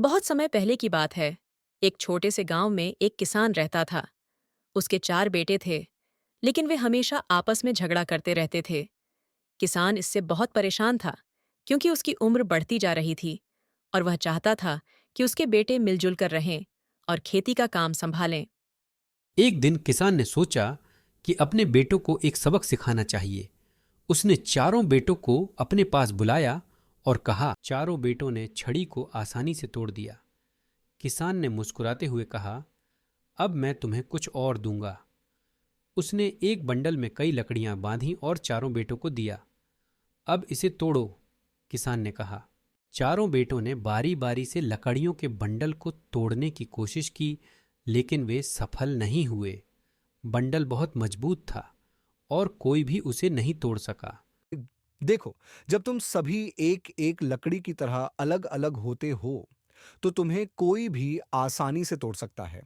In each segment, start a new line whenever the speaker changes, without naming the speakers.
बहुत समय पहले की बात है। एक छोटे से गांव में एक किसान रहता था। उसके 4 बेटे थे, लेकिन वे हमेशा आपस में झगड़ा करते रहते थे। किसान इससे बहुत परेशान था, क्योंकि उसकी उम्र बढ़ती जा रही थी और वह चाहता था कि उसके बेटे मिलजुल कर रहें और खेती का काम संभालें।
एक दिन किसान ने सोचा कि अपने बेटों को एक सबक सिखाना चाहिए। उसने चारों बेटों को अपने पास बुलाया और कहा। चारों बेटों ने छड़ी को आसानी से तोड़ दिया। किसान ने मुस्कुराते हुए कहा, अब मैं तुम्हें कुछ और दूंगा। उसने एक बंडल में कई लकड़ियां बांधी और चारों बेटों को दिया। अब इसे तोड़ो, किसान ने कहा। चारों बेटों ने बारी बारी से लकड़ियों के बंडल को तोड़ने की कोशिश की, लेकिन वे सफल नहीं हुए। बंडल बहुत मजबूत था और कोई भी उसे नहीं तोड़ सका।
देखो, जब तुम सभी एक एक लकड़ी की तरह अलग अलग होते हो तो तुम्हें कोई भी आसानी से तोड़ सकता है।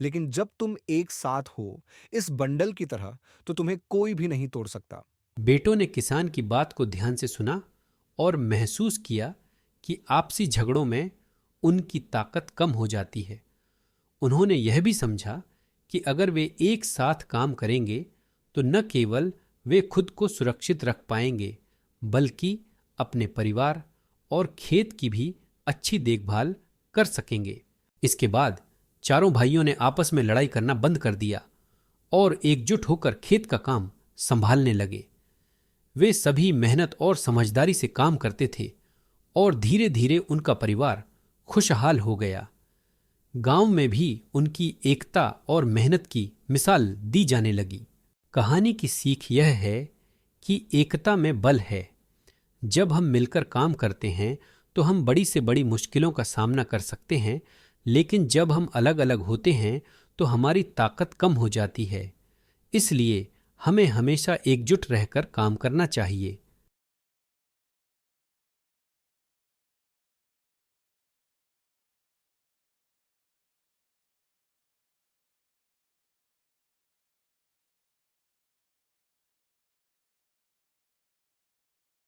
लेकिन जब तुम एक साथ हो इस बंडल की तरह, तो तुम्हें कोई भी नहीं तोड़ सकता।
बेटों ने किसान की बात को ध्यान से सुना और महसूस किया कि आपसी झगड़ों में उनकी ताकत कम हो जाती है। उन्होंने यह भी समझा कि अगर वे एक साथ काम करेंगे तो न केवल वे खुद को सुरक्षित रख पाएंगे, बल्कि अपने परिवार और खेत की भी अच्छी देखभाल कर सकेंगे। इसके बाद चारों भाइयों ने आपस में लड़ाई करना बंद कर दिया और एकजुट होकर खेत का काम संभालने लगे। वे सभी मेहनत और समझदारी से काम करते थे और धीरे धीरे उनका परिवार खुशहाल हो गया। गांव में भी उनकी एकता और मेहनत की मिसाल दी जाने लगी। कहानी की सीख यह है कि एकता में बल है। जब हम मिलकर काम करते हैं तो हम बड़ी से बड़ी मुश्किलों का सामना कर सकते हैं, लेकिन जब हम अलग अलग होते हैं तो हमारी ताकत कम हो जाती है। इसलिए हमें हमेशा एकजुट रहकर काम करना चाहिए।